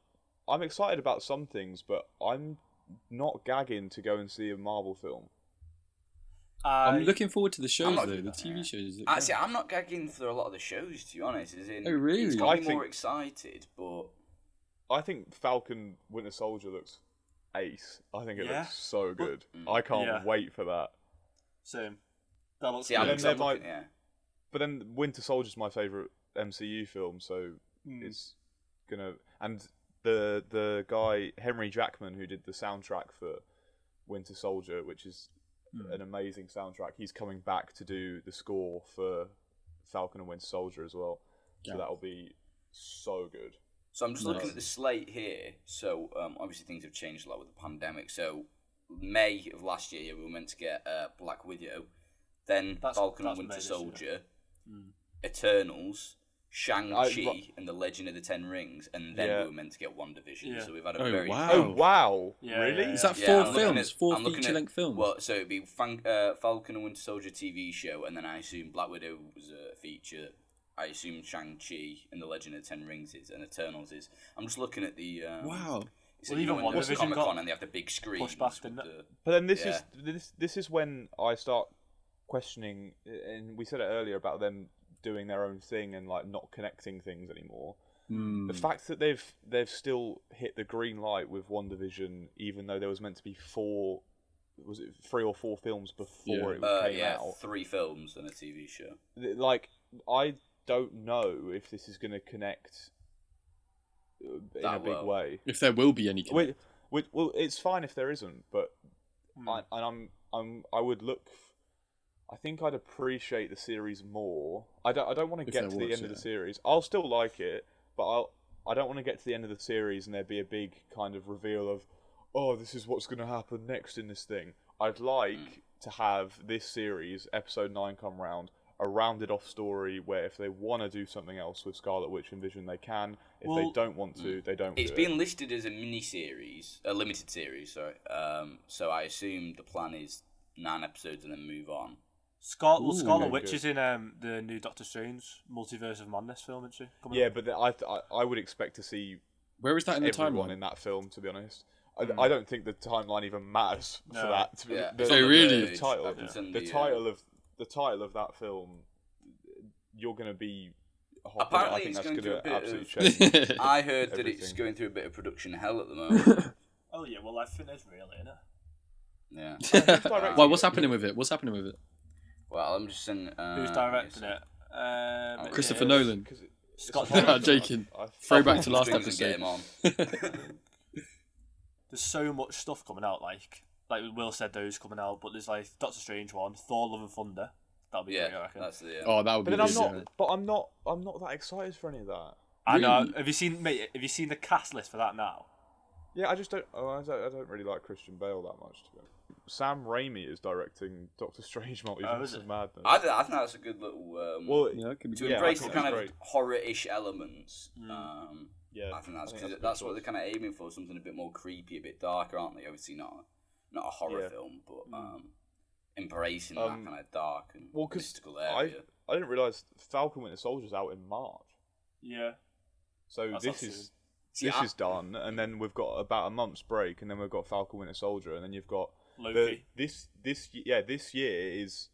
I'm excited about some things, but I'm not gagging to go and see a Marvel film. I'm looking forward to the shows not though, doing the that, TV shows. Actually, I'm not gagging for a lot of the shows, to be honest. As in, Oh, really? It's got I me think- more excited, but I think Falcon Winter Soldier looks ace. I think it Yeah. looks so good. I can't Yeah. wait for that. Same. That looks see, good. then there might- yeah. But then Winter Soldier's my favourite MCU film, so Mm. it's gonna. And the guy Henry Jackman, who did the soundtrack for Winter Soldier, which is an amazing soundtrack, he's coming back to do the score for Falcon and Winter Soldier as well. So Yeah. that'll be so good. So I'm just Nice. looking at the slate here. So obviously things have changed a lot with the pandemic. So May of last year we were meant to get Black Widow, then Falcon and that's Winter May this year. Soldier, Eternals, Shang-Chi I- and the Legend of the Ten Rings, and then Yeah. we were meant to get WandaVision. Yeah. So we've had a Oh, very wow. Oh wow! Yeah, really? yeah, Is that Yeah, four I'm looking films? at- Four I'm looking at- feature-length films? Well, so it'd be Falcon and Winter Soldier TV show, and then I assume Black Widow was a feature. I assume Shang-Chi and the Legend of the Ten Rings is, and Eternals is. I'm just looking at the. Wow. It's Well, you know, even when there's WandaVision Comic Con got and they have the big screens. pushed back, with didn't it? the- But then Yeah. this is when I start questioning, and we said it earlier about them doing their own thing and like not connecting things anymore. Hmm. The fact that they've still hit the green light with WandaVision, even though there was meant to be three or four films before it came out. 3 films and a TV show. Like, I don't know if this is going to connect in a That big well. way. If there will be any. Well, it's fine if there isn't, but I would look. I think I'd appreciate the series more. I don't want to If get there to the was, end of the yeah. series. I'll still like it, but I don't want to get to the end of the series and there be a big kind of reveal of, oh, this is what's going to happen next in this thing. I'd like to have this series, episode 9, come round, a rounded off story where if they want to do something else with Scarlet Witch and Vision, they can. If they Well, don't want to, they don't. It's do been listed as a mini-series, a limited series, sorry. So I assume the plan is 9 episodes and then move on. Scarlet okay, Witch good. is in the new Doctor Strange Multiverse of Madness film, isn't she? Coming Yeah, up? but I would expect to see Where is that in the everyone timeline? in that film. To be honest, I don't think the timeline even matters for No. that. To be, Yeah. the, It's Oh, on the really? page. title- I can send the title of that film, you're going to be. Hopping. Apparently I think it's that's going going through to a bit absolutely change. I heard that it's Everything. going through a bit of production hell at the moment. Oh yeah, well I think there's really in it. Yeah. directing Well, what's it? happening with it? What's happening with it? Well, I'm just saying. Who's directing it? It Christopher is Nolan. 'Cause Scott it's a horror Joking. film. Throwback to last Strings and episode. get him on. There's so much stuff coming out. Like Will said, those coming out, but there's like Doctor Strange one, Thor: Love and Thunder. That'll be Yeah, great, I reckon. that's the. Oh, that would But be then good. I'm not. yeah. But I'm not that excited for any of that. I know. Really? Have you seen the cast list for that now? Yeah, I just don't. I don't really like Christian Bale that much. To be honest. Sam Raimi is directing Doctor Strange Multiverse is it? of Madness. I think that's a good little. well, Yeah, it could be to good. yeah, embrace I the think kind that's of great. horror-ish elements. yeah, I think that's a because good that's what they're choice. kind of aiming for, something a bit more creepy, a bit darker, aren't they? Obviously not a horror Yeah. film, but embracing that kind of dark and Well, because mystical area. I didn't realize Falcon Winter Soldier's out in March. Yeah. So That's this not is See, this I- is done, and then we've got about a month's break, and then we've got Falcon Winter Soldier, and then you've got Loki. this year is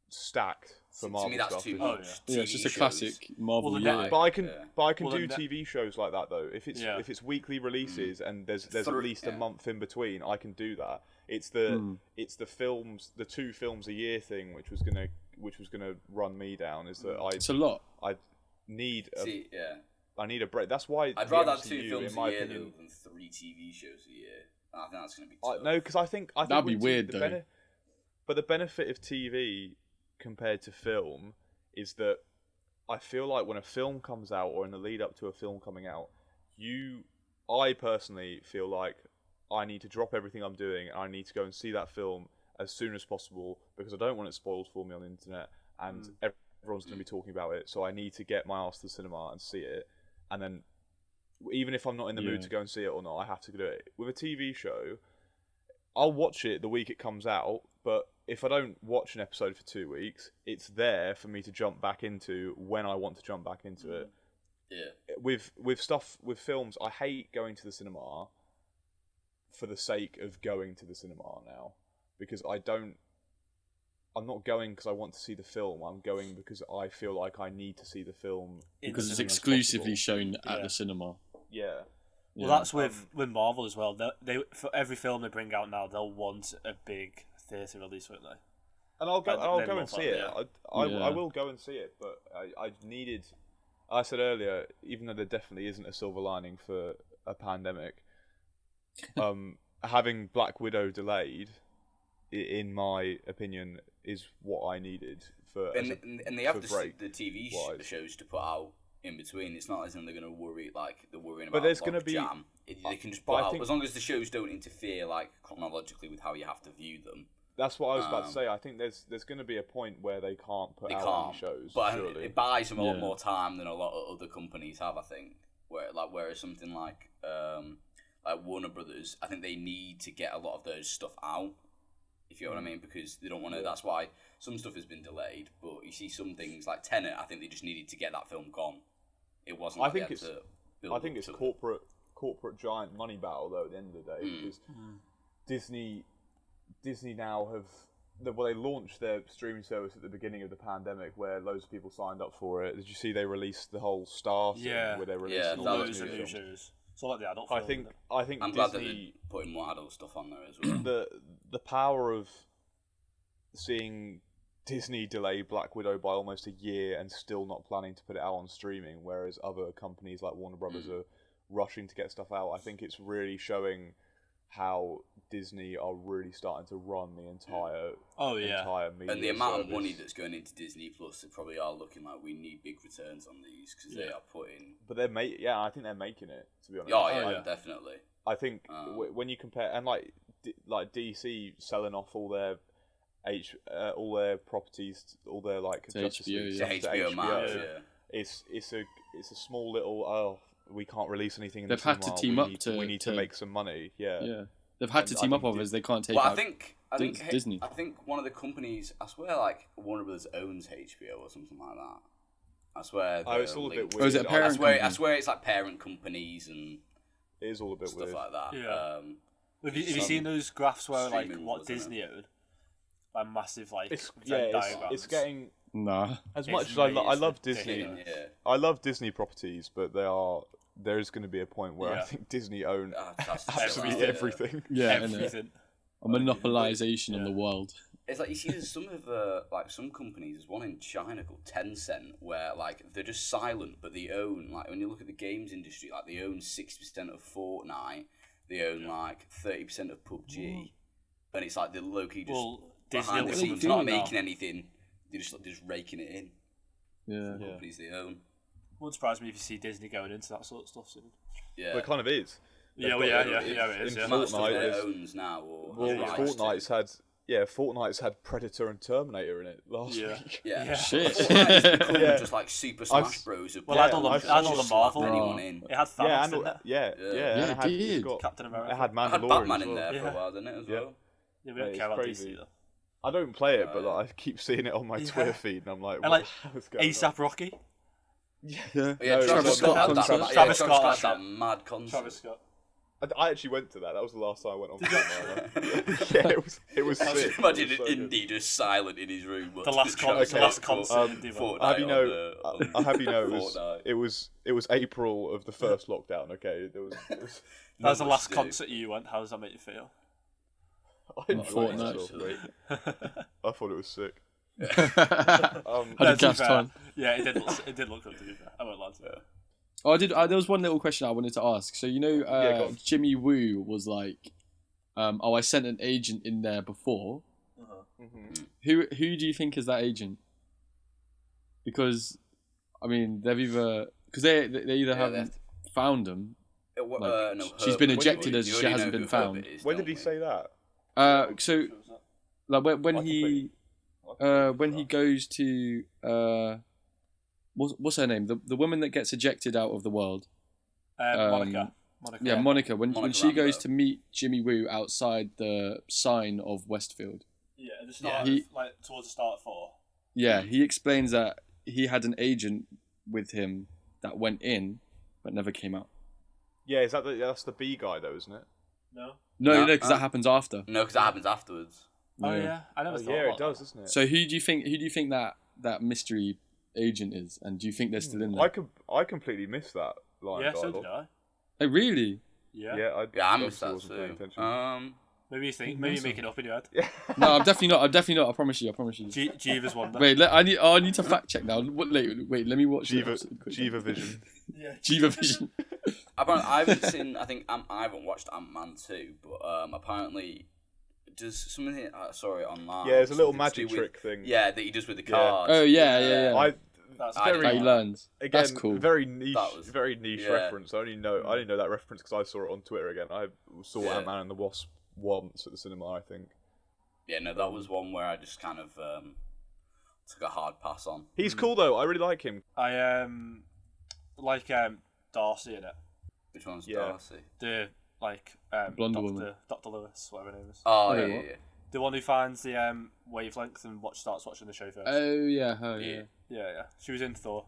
stacked for To Marvel me, that's stuff. too isn't it? much. Yeah, it's just a TV shows. classic Marvel Well, the year. net- But I can Yeah. but I can Well, do then TV shows like that though. If it's weekly releases and there's at least a yeah. month in between, I can do that. It's the films, the 2 films a year thing, which was gonna run me down. Is that It's a lot. I need a, See, yeah. I need a break. That's why I'd the rather have MCU, 2 films in my a year opinion, though, than 3 TV shows a year. I think that's going to be tough. no, because I think That'd be with weird, the though. but the benefit of TV compared to film is that I feel like when a film comes out or in the lead up to a film coming out, I personally feel like I need to drop everything I'm doing and I need to go and see that film as soon as possible because I don't want it spoiled for me on the internet and everyone's going to be talking about it. So I need to get my ass to the cinema and see it, and then even if I'm not in the mood Yeah. to go and see it or not, I have to do it. With a TV show, I'll watch it the week it comes out, but if I don't watch an episode for 2 weeks, it's there for me to jump back into when I want to jump back into it. Yeah. With films, I hate going to the cinema for the sake of going to the cinema now, because I'm not going because I want to see the film. I'm going because I feel like I need to see the film because it's cinema as exclusively possible. shown at the cinema. Yeah. Well, that's with Marvel as well. They for every film they bring out now, they'll want a big theatre release, won't they? And I'll go They and love see that, it. yeah. I will go and see it, but I needed. I said earlier, even though there definitely isn't a silver lining for a pandemic, having Black Widow delayed, in my opinion, is what I needed for. And they have break the TV shows to put out in between. It's not as if they're going to worry they're worrying about. But there's going to be jam. They can just put out as long as the shows don't interfere chronologically with how you have to view them. That's what I was about to say. I think there's going to be a point where they can't put out any shows. But surely. it buys them a lot more time than a lot of other companies have. I think whereas something like Warner Brothers, I think they need to get a lot of those stuff out. If you know what I mean, because they don't want to. That's why some stuff has been delayed. But you see some things like Tenet. I think they just needed to get that film gone. It wasn't. I think it's corporate giant money battle though. At the end of the day, because Disney now they launched their streaming service at the beginning of the pandemic, where loads of people signed up for it. Did you see they released the whole Star thing where they released all those new shows? So like the adult. I think I'm glad that they're putting more adult stuff on there as well. The power of seeing Disney delay Black Widow by almost a year and still not planning to put it out on streaming, whereas other companies like Warner Brothers are rushing to get stuff out. I think it's really showing how Disney are really starting to run the entire media and the amount service. of money that's going into Disney Plus, they probably are looking like we need big returns on these because they are putting. But I think they're making it, to be honest. Yeah, definitely. I think when you compare and like DC selling off all their properties, all their Justice League stuff to HBO Max, it's a small little we can't release anything. They've had to team up we need to make some money. Yeah. They've had to team up as they can't take. Well, out I think Disney. I think one of the companies, I swear, Warner Brothers owns HBO or something like that. I swear. It's all a bit weird. Oh, is it a parent company? I swear it's like parent companies and. It is all a bit stuff weird. like that. Yeah. Have you seen those graphs where what Disney owned? Like massive diagrams. It's getting. Nah. As much as I love Disney, I love Disney properties, but there is going to be a point where I think Disney own absolutely everything. Yeah, everything. A monopolization on the world. It's like you see, there's some of some companies. There's one in China called Tencent, where they're just silent, but they own when you look at the games industry, they own 60% of Fortnite, they own 30% of PUBG, and it's like the low-key just behind the scenes not making anything. They're just raking it in. Yeah. Companies they own. Wouldn't surprise me if you see Disney going into that sort of stuff soon. Yeah, but it kind of is. It is. In Fortnite owns now. Fortnite's had Predator and Terminator in it last week. Yeah. Shit. Fortnite's become just Super Smash Bros. Well, I had all the Marvel. In. It had Thanos in it. Yeah, it did. Captain America. It had Mandalorian. It had Batman in there for a while, didn't it, as well? Yeah, we don't care about DC though. I don't play it, but I keep seeing it on my Twitter feed, and I'm like, what is going on? ASAP Rocky. Yeah. Travis Scott. Travis Scott had that mad concert. Travis Scott. I actually went to that. That was the last time I went on. Yeah, it was sick. Imagine Indy just silent in his room. The last concert. I have you know it was April of the first lockdown. Okay, that was the last concert you went. How does that make you feel? I enjoyed it. I thought it was sick. Time. Yeah, it did look good to be fair. I won't lie to you. Oh, there was one little question I wanted to ask. So Jimmy Woo was like, I sent an agent in there before. Who do you think is that agent? Because, I mean, they either haven't found him. She's been ejected as she hasn't been found. When did he say that? So, when he goes to what's her name? The woman that gets ejected out of the world. Monica. Yeah, Monica. When she goes to meet Jimmy Woo outside the sign of Westfield. Yeah, at the start, towards the start of 4. Yeah, he explains that he had an agent with him that went in but never came out. Yeah, that's the B guy though, isn't it? No. No, because that happens after. No, because that happens afterwards. Oh yeah, I never thought. Yeah, it does, doesn't it? So who do you think that mystery agent is, and do you think they're still in there? I completely missed that line. Yeah, of so dialogue. did I. Oh, really? Yeah. I missed obviously that wasn't paying too. attention. Maybe you think. Maybe you make it up in your head. No, I'm definitely not. I promise you. Jeeva's Wanda. Wait, I need to fact check now. Wait, let me watch Jiva Vision. Yeah. Jiva Vision. I haven't watched Ant-Man 2, but apparently does something. Sorry, online. Yeah, there's a little something magic to do with- trick thing. Yeah, that he does with the cards. Oh yeah. That's I very. How he learns. Again, That's cool. very niche, That was- yeah. reference. I only know that reference because I saw it on Twitter again. I saw Yeah. Ant-Man and the Wasp once at the cinema, I think. Yeah, no, that was one where I just kind of took a hard pass on. He's cool though. I really like him. I like Darcy in it. Which one's Yeah. Darcy? The Blonde Dr. woman. Dr. Lewis, whatever her name is. Oh, Okay, yeah, what? yeah. The one who finds the wavelength and starts watching the show first. Oh yeah, her yeah. Yeah. She was in Thor,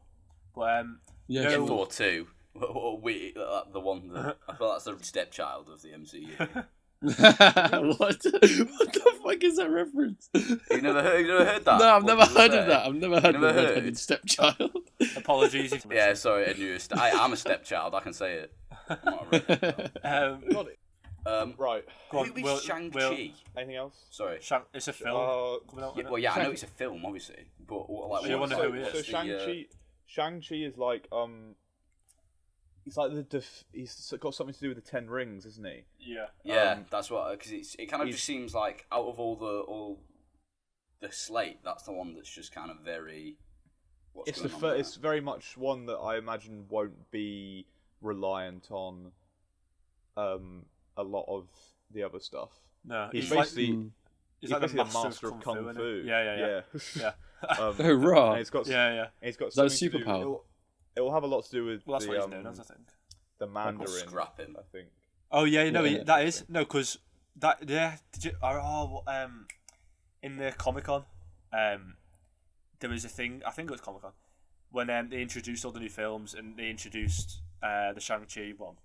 but Yeah, No. In sure. Thor 2. The one that I feel that's the stepchild of the MCU. What the fuck is that reference? You never heard that? No, I've What never does it heard say? of that. I've never heard of never a heard? redheaded stepchild. apologies if Yeah, sorry, Ed, I'm a stepchild. I can say it. I'm not a redhead, Right. go on, Who is Will- Shang-Chi? Anything else? Sorry. it's a film coming out. Yeah, isn't well, it? yeah, I know it's a film, obviously, but like, So you wonder who he is? So Shang-Chi is like he's like he's got something to do with the Ten Rings, isn't he? Yeah. Yeah, that's what, because it kind of just seems like out of all the slate, that's the one that's just kind of very. What's It's going on with it's very much one that I imagine won't be reliant on a lot of the other stuff. No, He's like, basically he's like the basically master of kung fu. fu. Isn't he? Yeah. Yeah. Oh, raw. And it's got Yeah. He's got Is that a something to do- superpower? It'll have a lot to do with Well, that's the, what he's known as, I think. the Mandarin. scrap him. I think. Oh yeah, no, Yeah. that is no, because that Did you? In the Comic Con, there was a thing. I think it was Comic Con when they introduced all the new films and they introduced the Shang-Chi one.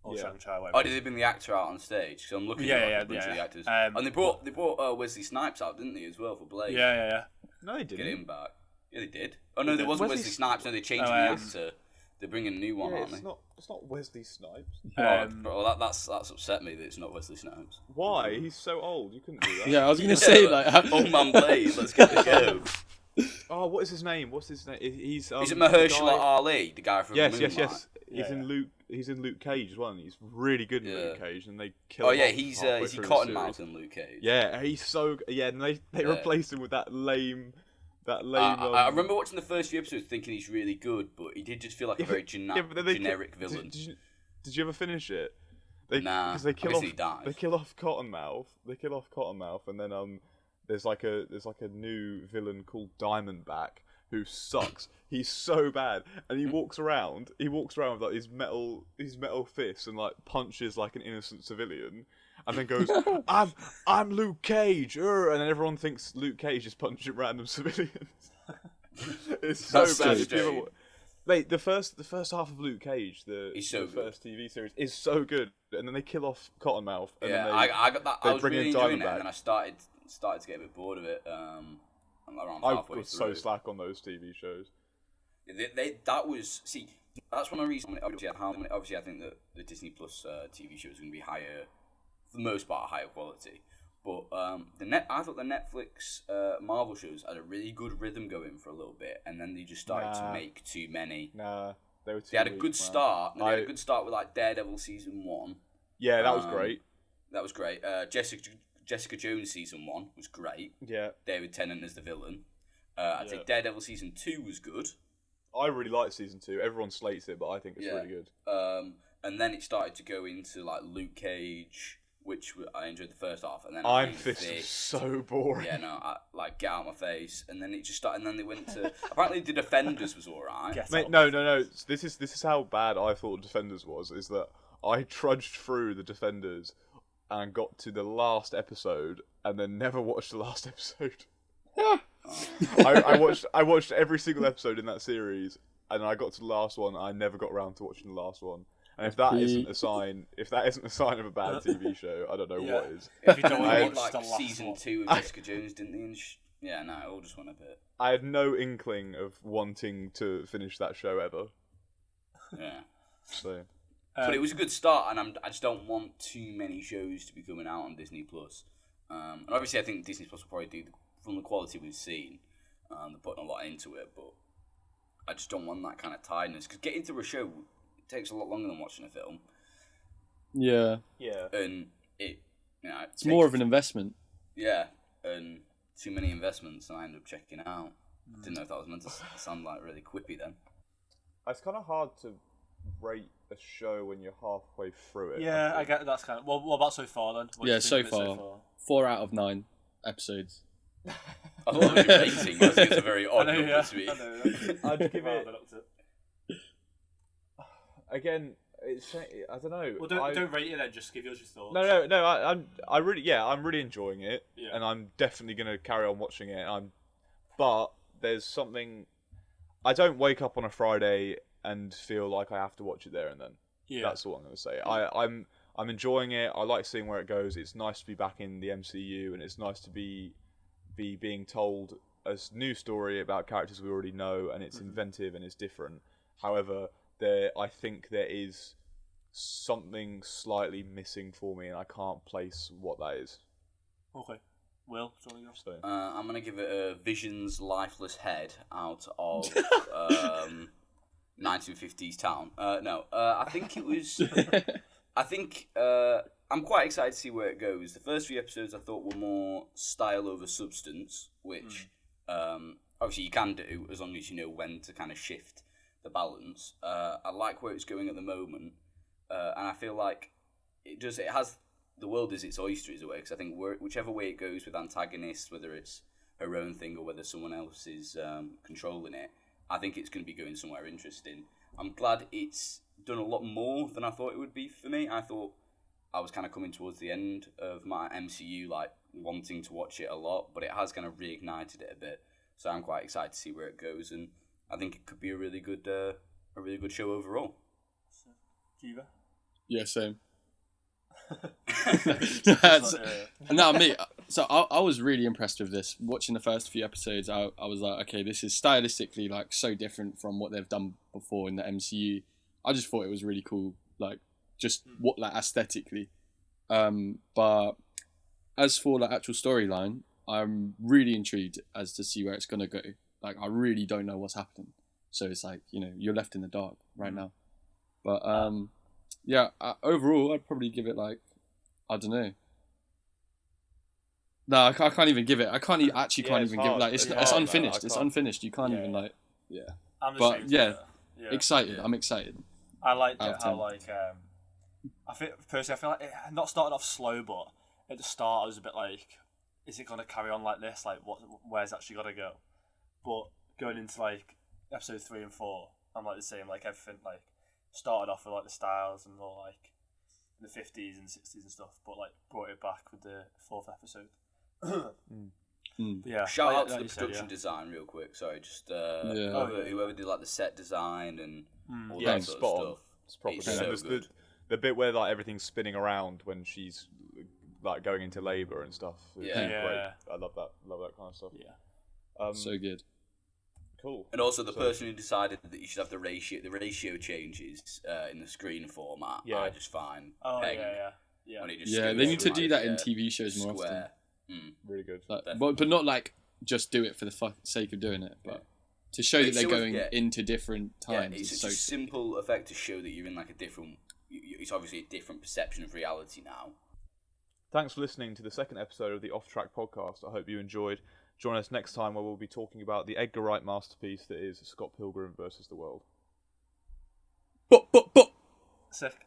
Or Yeah. Shang-Chi, whatever. Oh, did they bring the actor out on stage? Because I'm looking Yeah, at yeah, a bunch of the yeah. actors, Um, and they brought Wesley Snipes out, didn't they, as well for Blade? Yeah. No, they Get didn't. him back. Yeah, they did. Oh no, there wasn't Wesley Wesley Snipes. No, they're changing the actor. They're bringing a new one, Yeah, aren't it's they? not. It's not Wesley Snipes. Well, that's upset me that it's not Wesley Snipes. Why? He's so old. You couldn't do that. Yeah, I was gonna say like. Old man Blade. Let's get the go. Oh, what is his name? What's his name? He's Is it the Mahershala guy- Ali, the guy from Yes. Moonlight? He's in Luke. He's in Luke Cage as well. And he's really good in Yeah. Luke Cage, and they kill. Oh him yeah, off he's halfway is he through the Cottonmouth series. in Luke Cage? Yeah, he's so and they Yeah. replaced him with that lame. I remember watching the first few episodes thinking he's really good, but he did just feel like a very but then they generic kill- villain. Did you ever finish it? Nah, because they kill I guess off. he dies. They kill off Cottonmouth. And then there's like a new villain called Diamondback who sucks. He's so bad, and he walks around with like his metal fists and like punches like an innocent civilian, and then goes, "I'm Luke Cage," and then everyone thinks Luke Cage is punching random civilians. It's so That's bad. so If you ever strange. Mate, the first half of Luke Cage, He's so the good. first TV series, is so good, and then they kill off Cottonmouth, and Yeah, then I got that. they I was bring in really enjoying it, Diamondback. and then I started to get a bit bored of it. Around I halfway was through. so slack on those TV shows. That's one of the reasons. Obviously, I think that the Disney Plus TV show is going to be higher, for the most part, higher quality. But I thought the Netflix Marvel shows had a really good rhythm going for a little bit, and then they just started to make too many. Nah, they were. Too They had a weak, good man. start. They had a good start with like Daredevil season 1. Yeah, that was great. That was great. Jessica Jones season 1 was great. Yeah, David Tennant as the villain. I'd say Daredevil season 2 was good. I really liked season 2. Everyone slates it, but I think it's really good. And then it started to go into like Luke Cage, which I enjoyed the first half, and then Iron Fist was so boring. Yeah, no, like get out of my face. And then it just started. And then they went to apparently the Defenders was alright. Mate, no. This is how bad I thought Defenders was. Is that I trudged through the Defenders and got to the last episode, and then never watched the last episode. I watched every single episode in that series, and I got to the last one. I never got around to watching the last one. And if that isn't a sign of a bad TV show, I don't know what is. If you don't I want to like watch the last season one. 2 of Jessica Jones, didn't they? Yeah, no, it all just went a bit. I had no inkling of wanting to finish that show ever. Yeah. So, But it was a good start, and I just don't want too many shows to be coming out on Disney Plus. And obviously, I think Disney Plus will probably do, from the quality we've seen, they're putting a lot into it. But I just don't want that kind of tiredness, because getting through a show takes a lot longer than watching a film, Yeah. and it's It's more of an investment. Yeah, and too many investments, and I ended up checking it out. Didn't know if that was meant to sound like really quippy then. it's kind of hard to rate a show when you're halfway through it. Yeah, I get that's kind of. Well, what about so far then? What do Yeah, you think so of it far. 4 out of 9 episodes. I thought it was a rating. I think it's a very odd number to me. I know. I'd give Well, it they're up to- again. I don't know. Well, don't rate it then. Just give yours your thoughts. No. I'm really enjoying it, Yeah. and I'm definitely gonna carry on watching it. But there's something. I don't wake up on a Friday and feel like I have to watch it there and then. Yeah. That's all I'm gonna say. I'm enjoying it. I like seeing where it goes. It's nice to be back in the MCU, and it's nice to be being told a new story about characters we already know, and it's inventive and it's different. However, I think there is something slightly missing for me, and I can't place what that is. Okay. Will, do you want to go? So I'm going to give it a Vision's lifeless head out of 1950s town. I think it was... I think I'm quite excited to see where it goes. The first 3 episodes I thought were more style over substance, which obviously you can do as long as you know when to kind of shift the balance. I like where it's going at the moment, and I feel like it has the world is its oyster as a way, because I think whichever way it goes with antagonists, whether it's her own thing or whether someone else is controlling it, I think it's going to be going somewhere interesting. I'm glad it's done a lot more than I thought it would be for me. I thought I was kind of coming towards the end of my MCU, like wanting to watch it a lot, but it has kind of reignited it a bit. So I'm quite excited to see where it goes, and I think it could be a really good show overall. Kiva? Yeah, same. No, me. So I was really impressed with this. Watching the first few episodes, I was like, okay, this is stylistically like so different from what they've done before in the MCU. I just thought it was really cool, like just what like aesthetically. But as for the actual storyline, I'm really intrigued as to see where it's gonna go. Like I really don't know what's happening, so it's like you're left in the dark right now. But yeah, overall, I'd probably give it like, I don't know. No, I can't even give it. I can't it's even give it hard. like it's It's hard, unfinished. man. It's I can't. unfinished. You can't Yeah. even like yeah. I'm the But same. yeah, Yeah. excited. I'm excited. I liked Out it of how 10. like I feel like it not started off slow, but at the start I was a bit like, is it gonna carry on like this? Like where's it actually gotta go? But going into like episode 3 and 4, I'm like the same. Like everything like started off with like the styles and all like the 50s and 60s and stuff, but like brought it back with the 4th episode. But yeah, Shout out to like the you said, production yeah. design real quick. Sorry, just Yeah. whoever did like the set design and all Yeah, that it's sort spot of on. stuff. It's proper It's good. so And there's good. the bit where like everything's spinning around when she's like going into labour and stuff. It's Yeah. Yeah. great. I love that kind of stuff. Yeah. So good. Cool. And also the So- person who decided that you should have the ratio changes in the screen format. Yeah. I just find Oh peg yeah. when it just Yeah, goes they need to from, do like, that in a TV shows more often. square. Really good. Like, Definitely. but not like just do it for the sake of doing it, but to show that It's they're so- going yeah. into different Yeah, times. it's is such so a simple effect to show that you're in like a different. It's obviously a different perception of reality now. Thanks for listening to the second episode of the Off Track podcast. I hope you enjoyed. Join us next time where we'll be talking about the Edgar Wright masterpiece that is Scott Pilgrim versus the World. But. Sick.